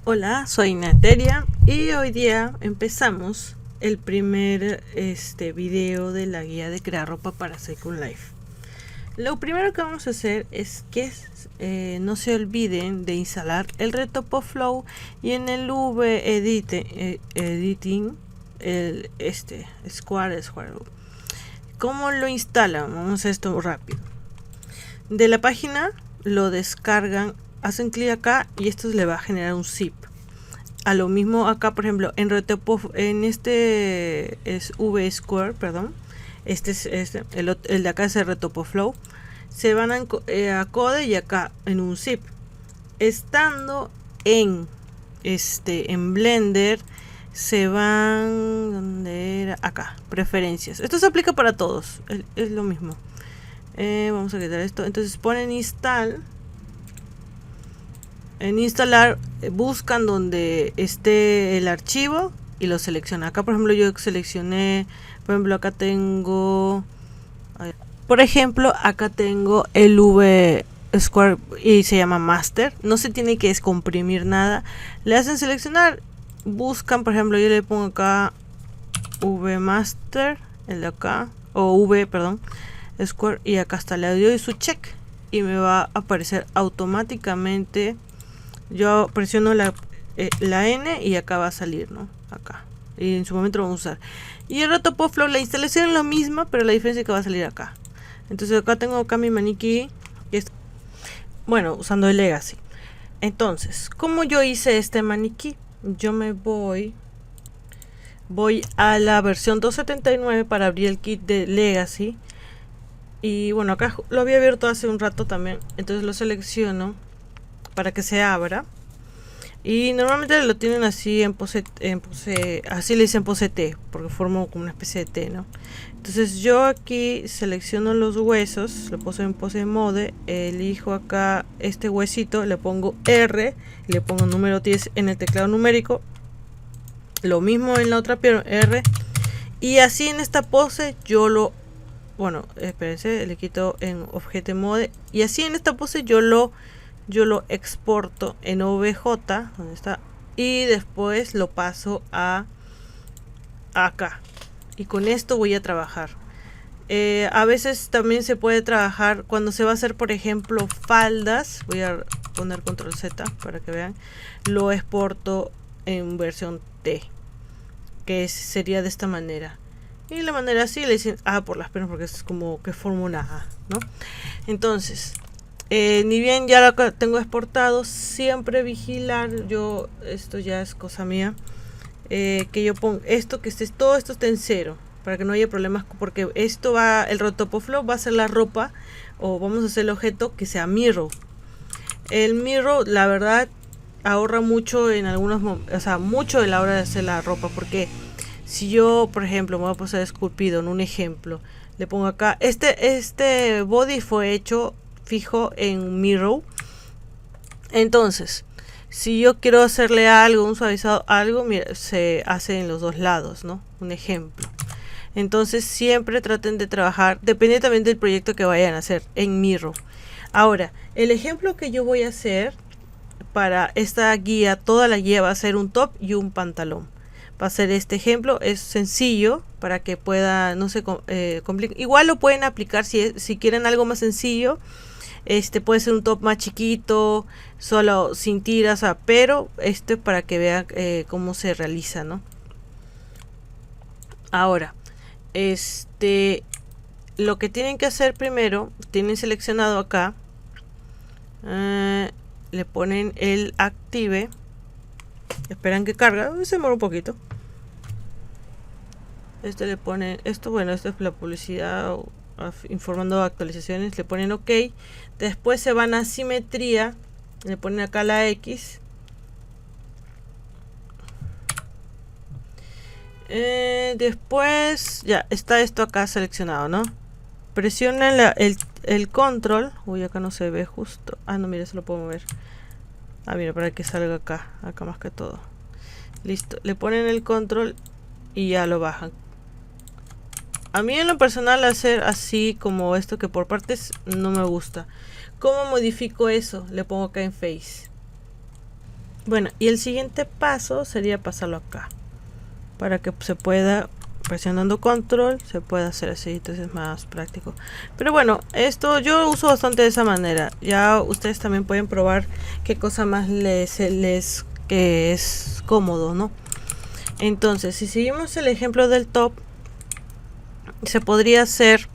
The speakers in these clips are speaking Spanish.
Hola, soy Nateria y hoy día empezamos el primer video de la guía de crear ropa para Second Life. Lo primero que vamos a hacer es que no se olviden de instalar el Retopoflow y en el editing el Square. ¿Cómo lo instalan? Vamos a hacer esto rápido. De la página lo descargan, hacen clic acá y esto le va a generar un zip. A lo mismo acá, por ejemplo, en este es VSquare, perdón. Este es el de acá es el Retopoflow. Se van a Code y acá en un zip. Estando en Blender, se van ¿dónde era? Acá, preferencias. Esto se aplica para todos, es lo mismo. Vamos a quitar esto. Entonces ponen install. En instalar buscan donde esté el archivo y lo seleccionan. Acá por ejemplo yo seleccioné, por ejemplo acá tengo, por ejemplo acá tengo el VSquare y se llama master. No se tiene que descomprimir nada. Le hacen seleccionar, buscan, por ejemplo yo le pongo acá VMaster, el de acá, o V, perdón, Square, y acá está, le doy su check y me va a aparecer automáticamente. Yo presiono la N y acá va a salir, ¿no? Acá. Y en su momento lo vamos a usar. Y el Retopoflow, la instalación es la misma, pero la diferencia es que va a salir acá. Entonces acá tengo acá mi maniquí. Bueno, usando el Legacy. Entonces, ¿cómo yo hice este maniquí? Yo me voy a la versión 2.79 para abrir el kit de Legacy. Y bueno, acá lo había abierto hace un rato también. Entonces lo selecciono para que se abra, y normalmente lo tienen así en pose, así le dicen pose T, porque forma como una especie de T, ¿no? Entonces yo aquí selecciono los huesos, lo puse en pose mode, elijo acá este huesito, le pongo R, le pongo número 10 en el teclado numérico, lo mismo en la otra pierna, R, y así en esta pose yo lo, bueno, espérense, le quito en Object Mode, y así en esta pose yo lo exporto en OBJ, donde está, y después lo paso a acá, y con esto voy a trabajar. A veces también se puede trabajar cuando se va a hacer, por ejemplo, faldas. Voy a poner control Z para que vean. Lo exporto en versión T, que sería de esta manera, y la manera así le dicen A por las penas, porque es como que forma una A, ¿no? Entonces ni bien ya lo tengo exportado, siempre vigilar, yo, esto ya es cosa mía, que yo pongo esto, que todo esto esté en 0, para que no haya problemas, porque esto va, el Retopoflow va a ser la ropa, o vamos a hacer el objeto que sea mirror. El mirror, la verdad, ahorra mucho en algunos momentos, o sea, mucho a la hora de hacer la ropa, porque si yo, por ejemplo, me voy a pasar esculpido en un ejemplo, le pongo acá, este body fue hecho fijo en mirror. Entonces, si yo quiero hacerle algo, un suavizado, algo, mira, se hace en los dos lados, ¿no? Un ejemplo. Entonces, siempre traten de trabajar, dependientemente del proyecto que vayan a hacer, en mirror. Ahora, el ejemplo que yo voy a hacer para esta guía, toda la guía va a ser un top y un pantalón. Va a ser este ejemplo, es sencillo para que pueda, no se complique. Igual lo pueden aplicar si quieren algo más sencillo. Puede ser un top más chiquito, solo sin tiras, pero para que vean cómo se realiza, ¿no? Ahora, lo que tienen que hacer primero, tienen seleccionado acá, le ponen el active, esperan que carga, se demora un poquito. Le ponen esto, bueno, esto es la publicidad informando actualizaciones, le ponen OK. Después se van a simetría, le ponen acá la X, después ya está esto acá seleccionado, ¿no? Presionen el control. Uy, acá no se ve justo. Ah, no, mira, se lo puedo mover. Ah, mira, para que salga acá más que todo. Listo, le ponen el control y ya lo bajan. A mí en lo personal hacer así como esto que por partes no me gusta. ¿Cómo modifico eso? Le pongo acá en Face. Bueno, y el siguiente paso sería pasarlo acá, para que se pueda, presionando control, se pueda hacer así, entonces es más práctico. Pero bueno, esto yo uso bastante de esa manera. Ya ustedes también pueden probar qué cosa más les que es cómodo, ¿no? Entonces, si seguimos el ejemplo del top, se podría hacer,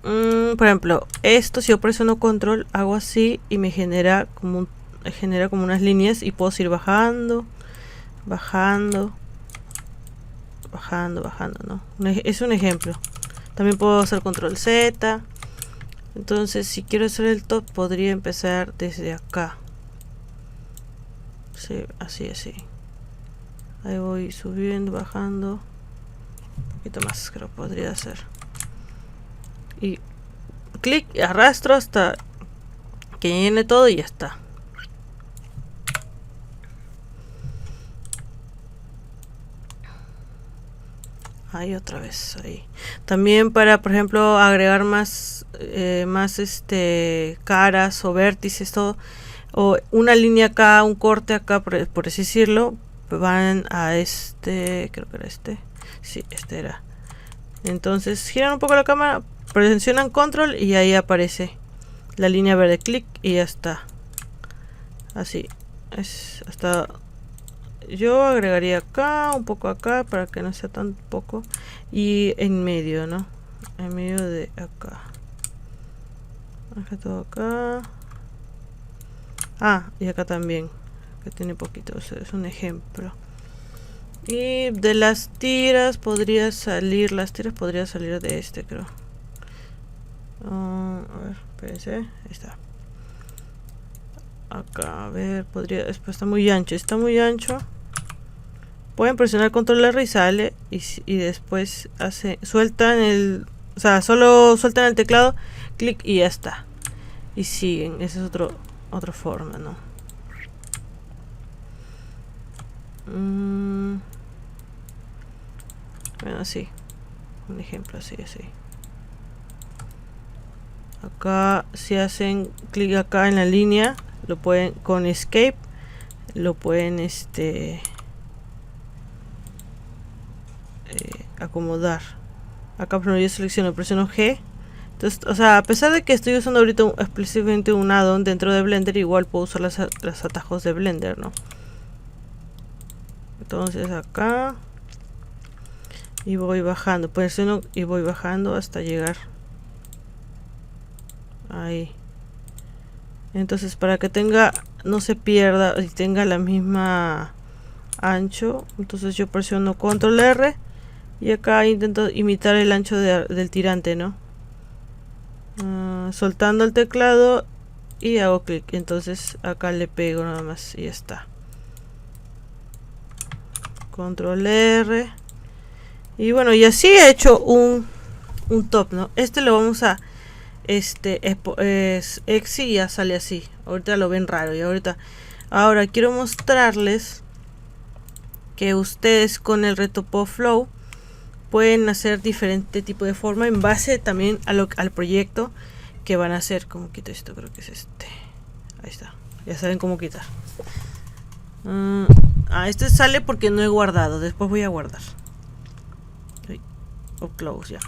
por ejemplo, esto, si yo presiono control, hago así y me genera como unas líneas y puedo ir bajando, bajando, ¿no? Es un ejemplo. También puedo hacer control Z. Entonces, si quiero hacer el top, podría empezar desde acá. Sí, así. Ahí voy subiendo, bajando. Un poquito más creo podría hacer. Y clic, arrastro hasta que llene todo y ya está. Ahí otra vez, ahí. También para, por ejemplo, agregar más caras o vértices, todo, o una línea acá, un corte acá, por así decirlo, van a creo que era sí, este era. Entonces giran un poco la cámara, presionan control y ahí aparece la línea verde, clic y ya está. Así es, hasta yo agregaría acá, un poco acá, para que no sea tan poco, y en medio, ¿no? En medio de acá. Todo acá. Ah, y acá también, que tiene poquito, o sea, es un ejemplo. Y de las tiras podría salir de este, creo. A ver, espérense, ahí está. Acá, a ver, podría, está muy ancho, pueden presionar control R y sale, y después sueltan solo sueltan el teclado, clic y ya está, y siguen. Esa es otra forma, ¿no? Bueno, así, un ejemplo así. Acá, si hacen clic acá en la línea, lo pueden con escape, lo pueden acomodar. Acá primero yo selecciono, presiono G. Entonces, o sea, a pesar de que estoy usando ahorita explícitamente un add-on dentro de Blender, igual puedo usar los atajos de Blender, ¿no? Entonces acá, y voy bajando, presiono y voy bajando hasta llegar ahí. Entonces, para que no se pierda y tenga la misma ancho, entonces yo presiono control R y acá intento imitar el ancho del tirante, ¿no? Soltando el teclado y hago clic, entonces acá le pego nada más y ya está. Control R, y bueno, y así he hecho un top, ¿no? Lo vamos a es exi y ya sale así. Ahorita lo ven raro, y ahora quiero mostrarles que ustedes con el Retopo Flow pueden hacer diferente tipo de forma en base también al proyecto que van a hacer. Como quito esto, creo que es ahí está, ya saben cómo quitar. Este sale porque no he guardado, después voy a guardar. O close ya.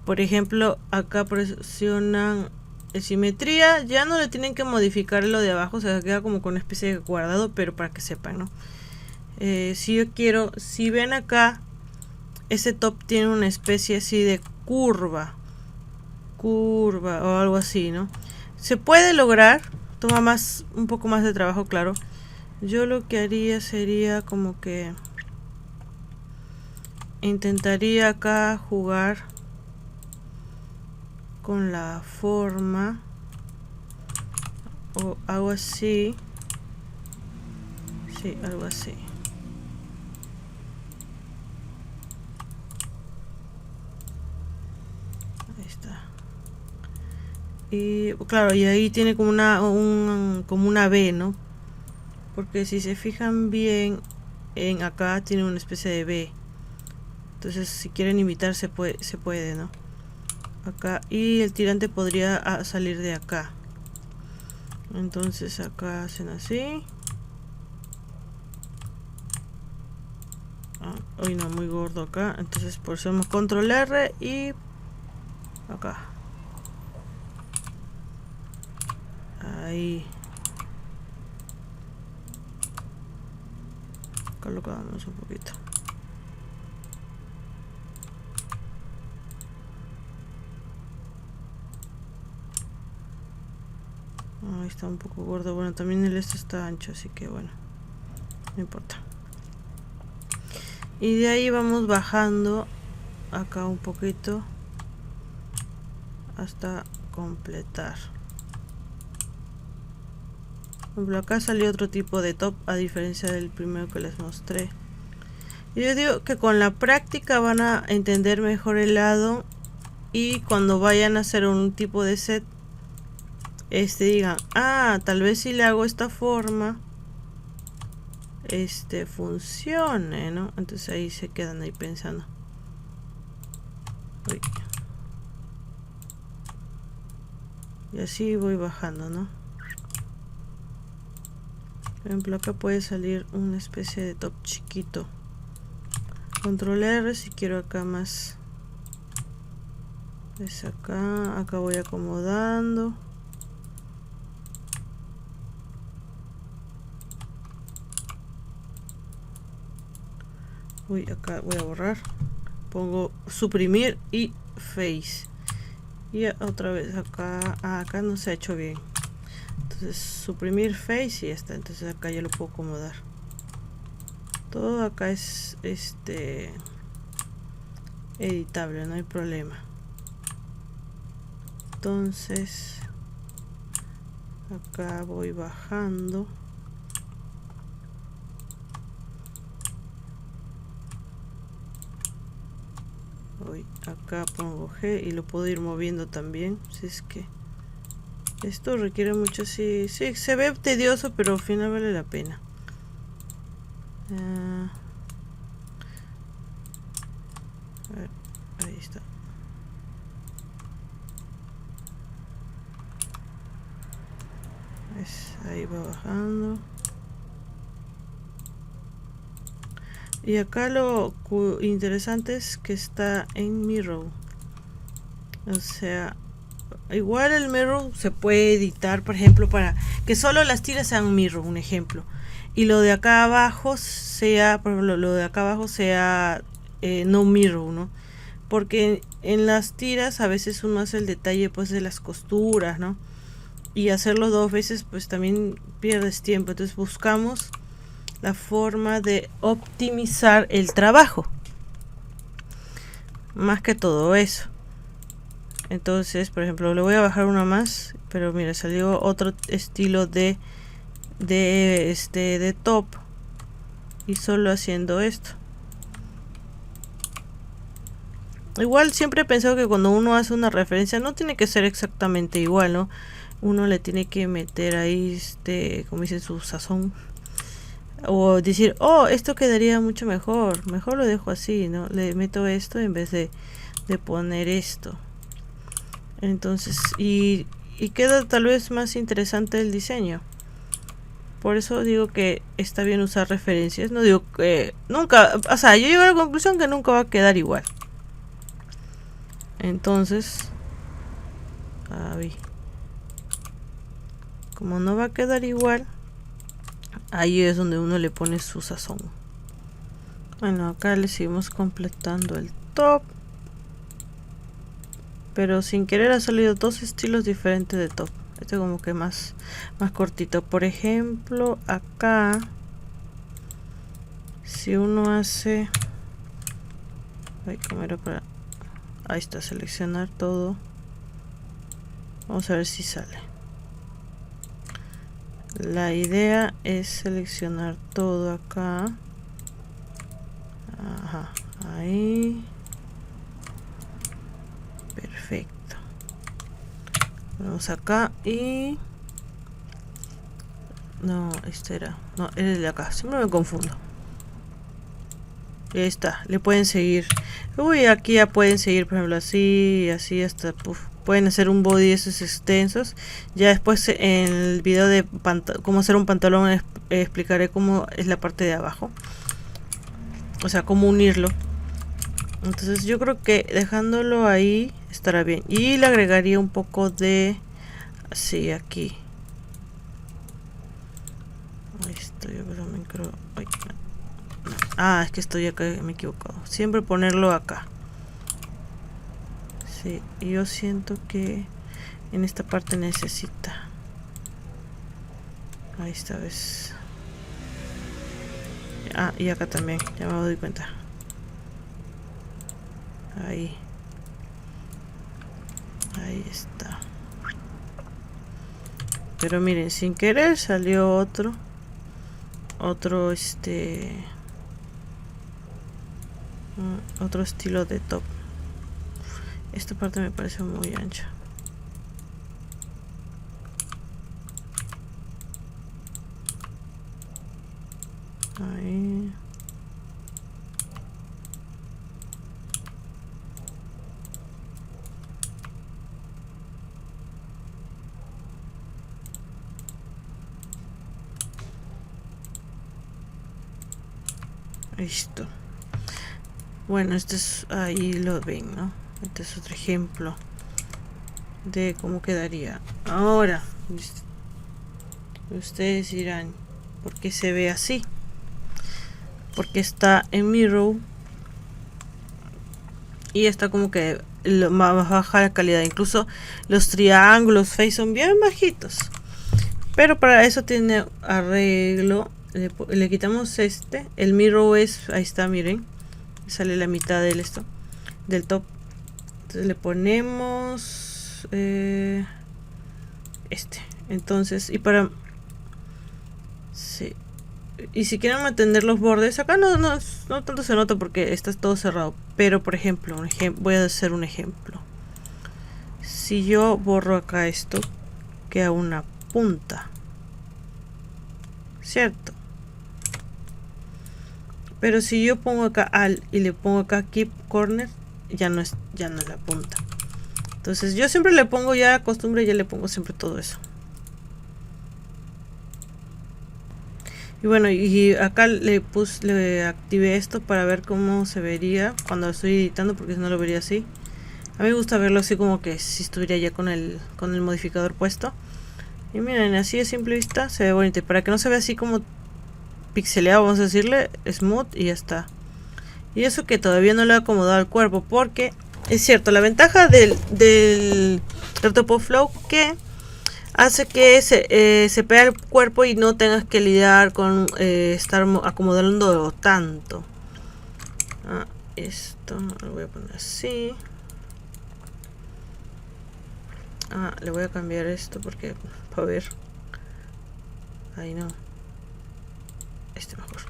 Por ejemplo, acá presionan simetría, ya no le tienen que modificar lo de abajo, o sea, queda como con una especie de guardado, pero para que sepan, ¿no? Si yo quiero, si ven acá, este top tiene una especie así de curva o algo así, ¿no? Se puede lograr, toma un poco más de trabajo, claro. Yo lo que haría sería como que intentaría acá jugar con la forma, o hago así, sí, algo así. Ahí está. Y claro, y ahí tiene como una V, ¿no? Porque si se fijan bien, en acá tiene una especie de V. Entonces, si quieren imitar, se puede, ¿no? Acá, y el tirante podría salir de acá. Entonces acá hacen así, Uy, no, muy gordo acá. Entonces pulsamos control R y acá. Ahí. Colocamos un poquito. Ahí está un poco gordo. Bueno, también el este está ancho, así que bueno, no importa. Y de ahí vamos bajando acá un poquito hasta completar. Por ejemplo, acá salió otro tipo de top a diferencia del primero que les mostré. Y yo digo que con la práctica van a entender mejor el lado, y cuando vayan a hacer un tipo de set, digan, ah, tal vez si le hago esta forma, funcione, ¿no? Entonces ahí se quedan ahí pensando. Uy. Y así voy bajando, ¿no? Por ejemplo, acá puede salir una especie de top chiquito. Control R si quiero acá más. Es acá voy acomodando. Uy, acá voy a borrar. Pongo suprimir y face. Y otra vez acá. Acá no se ha hecho bien. Entonces suprimir face y ya está. Entonces acá ya lo puedo acomodar. Todo acá es editable, no hay problema. Entonces acá voy bajando. Acá pongo G y lo puedo ir moviendo también, si es que esto requiere mucho. Sí, se ve tedioso, pero al final vale la pena. A ver, ahí está. Ahí va bajando. Y acá lo interesante es que está en mirror. O sea, igual el mirror se puede editar, por ejemplo, para que solo las tiras sean mirror, un ejemplo. Y lo de acá abajo sea, por ejemplo, lo de acá abajo sea no mirror, ¿no? Porque en las tiras a veces uno hace el detalle pues de las costuras, ¿no? Y hacerlo dos veces pues también pierdes tiempo. Entonces buscamos la forma de optimizar el trabajo, más que todo eso. Entonces, por ejemplo, le voy a bajar una más, pero mira, salió otro estilo de top, y solo haciendo esto. Igual siempre he pensado que cuando uno hace una referencia no tiene que ser exactamente igual, ¿no? Uno le tiene que meter ahí como dicen, su sazón. O decir, oh, esto quedaría mucho mejor. Mejor lo dejo así, ¿no? Le meto esto en vez de poner esto. Entonces, y queda tal vez más interesante el diseño. Por eso digo que está bien usar referencias. No digo que nunca, o sea, yo llego a la conclusión que nunca va a quedar igual. Entonces, como no va a quedar igual, ahí es donde uno le pone su sazón. Bueno, acá le seguimos completando el top, pero sin querer ha salido dos estilos diferentes de top. Este como que más cortito. Por ejemplo, acá si uno hace, ¿cómo era para? Ahí está, seleccionar todo. Vamos a ver si sale. La idea es seleccionar todo acá. Ajá, ahí. Perfecto. Vamos acá y... No, este era... No, era el de acá. Siempre me confundo. Ahí está, le pueden seguir. Uy, aquí ya pueden seguir, por ejemplo, así, así hasta... Pueden hacer un body esos extensos. Ya después en el video de cómo hacer un pantalón explicaré cómo es la parte de abajo. o sea, cómo unirlo. Entonces yo creo que dejándolo ahí estará bien. Y le agregaría un poco de... así, aquí. Ahí estoy, pero me creo... Ay, no. Ah, es que estoy acá, me he equivocado. Siempre ponerlo acá. Sí, yo siento que en esta parte necesita. Ahí está, ves. Ah, y acá también, ya me doy cuenta. Ahí. Ahí está. Pero miren, sin querer salió otro otro estilo de top. Esta parte me parece muy ancha. Ahí. Listo. Bueno, este es, ahí lo ven, ¿no? Este es otro ejemplo de cómo quedaría. Ahora, ustedes dirán, ¿por qué se ve así? Porque está en Miro y está como que más baja la calidad. Incluso los triángulos face son bien bajitos. Pero para eso tiene arreglo. Le quitamos el mirror es, ahí está, miren, sale la mitad del del top. Entonces le ponemos entonces, y para sí, y si quieren mantener los bordes acá no tanto se nota porque está todo cerrado. Pero por ejemplo, voy a hacer un ejemplo. Si yo borro acá esto, queda una punta, ¿cierto? Pero si yo pongo acá al y le pongo acá keep corner, ya no es la punta. Entonces yo siempre le pongo, ya costumbre, ya le pongo siempre todo eso. Y bueno, y acá le activé esto para ver cómo se vería cuando estoy editando, porque si no lo vería así. A mí me gusta verlo así como que si estuviera ya con el modificador puesto. Y miren, así de simple vista se ve bonito. Y para que no se vea así como pixeleado, vamos a decirle smooth y ya está. Y eso que todavía no le he acomodado al cuerpo, porque es cierto, la ventaja del Retopop Flow que hace que se pegue el cuerpo y no tengas que lidiar con estar acomodando tanto. Esto lo voy a poner así. Le voy a cambiar esto porque para ver. Ahí no. Mejor.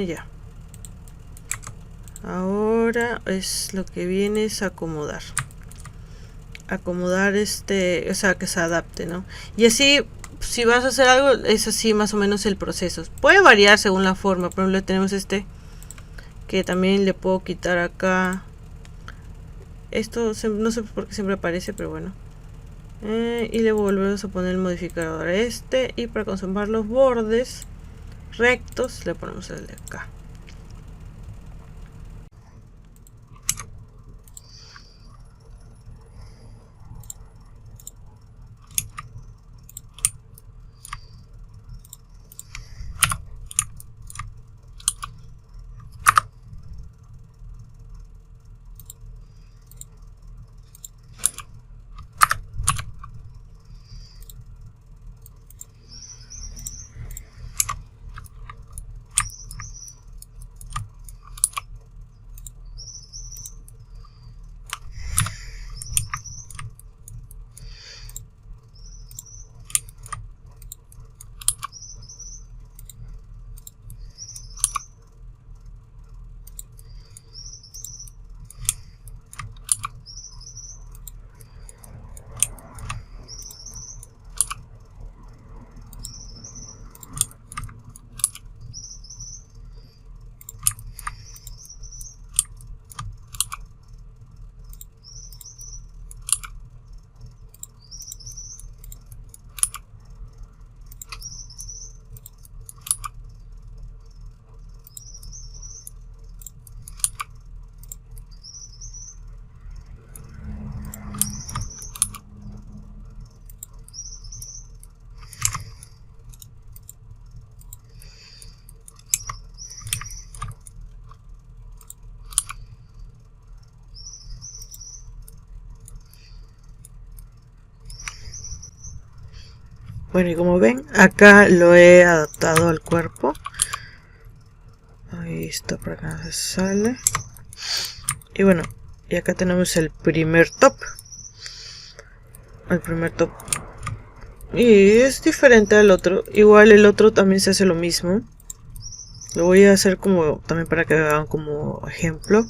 Ya. Ahora es lo que viene es acomodar. Acomodar o sea, que se adapte, ¿no? Y así, si vas a hacer algo, es así más o menos el proceso. Puede variar según la forma. Por ejemplo, tenemos que también le puedo quitar acá. Esto no sé por qué siempre aparece, pero bueno. Y le volvemos a poner el modificador y para conservar los bordes rectos le ponemos el de acá. Bueno, y como ven, acá lo he adaptado al cuerpo. Ahí está, por acá se sale. Y bueno, y acá tenemos el primer top. El primer top. Y es diferente al otro. Igual el otro también se hace lo mismo. Lo voy a hacer como también para que vean como ejemplo.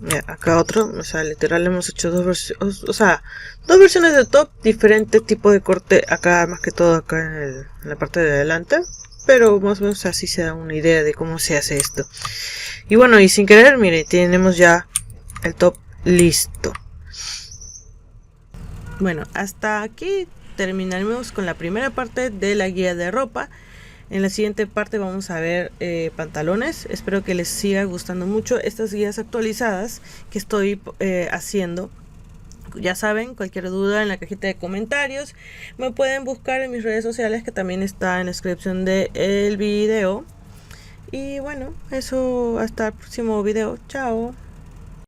Mira, acá otro, o sea, literal hemos hecho dos versiones, o sea, dos versiones de top, diferente tipo de corte acá, más que todo acá en la parte de adelante, pero más o menos así se da una idea de cómo se hace esto. Y bueno, y sin querer, mire, tenemos ya el top listo. Bueno, hasta aquí terminaremos con la primera parte de la guía de ropa. En la siguiente parte vamos a ver pantalones. Espero que les siga gustando mucho estas guías actualizadas que estoy haciendo. Ya saben, cualquier duda en la cajita de comentarios. Me pueden buscar en mis redes sociales, que también está en la descripción del video. Y bueno, eso, hasta el próximo video. Chao.